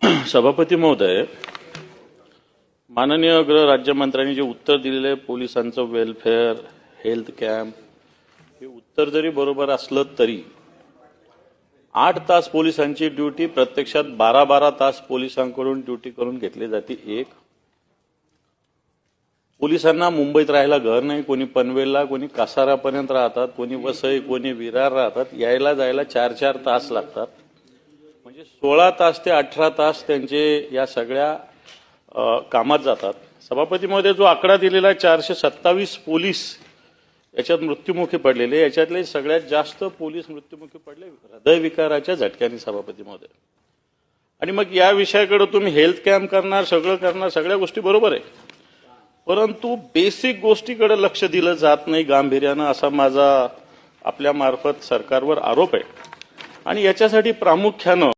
सभापती महोदय, माननीय गृह राज्यमंत्र्यांनी जे उत्तर दिलेले पोलिसांचं वेलफेअर, हेल्थ कॅम्प, हे उत्तर जरी बरोबर असलं तरी 8 तास पोलिसांची ड्युटी प्रत्यक्षात 12-12 तास पोलिसांकडून ड्युटी करून घेतली जाते. एक, पोलिसांना मुंबईत राहायला घर नाही, कोणी पनवेलला, कोणी कासारापर्यंत राहतात, कोणी वसई, कोणी विरार राहतात, यायला जायला 4-4 तास लागतात. म्हणजे 16 तास ते 18 तास त्यांचे या सगळ्या कामात जातात. सभापती महोदय, जो आकडा दिलेला 427 पोलीस याच्यात मृत्युमुखी पडलेले, याच्यातले सगळ्यात जास्त पोलीस मृत्युमुखी पडले हृदयविकाराच्या झटक्याने. सभापती महोदय, आणि मग या विषयाकडे तुम्ही हेल्थ कॅम्प करणार, सगळं करणार, सगळ्या गोष्टी बरोबर आहे, परंतु बेसिक गोष्टीकडे लक्ष दिलं जात नाही गांभीर्यानं, असा माझा आपल्या मार्फत सरकारवर आरोप आहे. आणि याच्यासाठी प्रामुख्यानं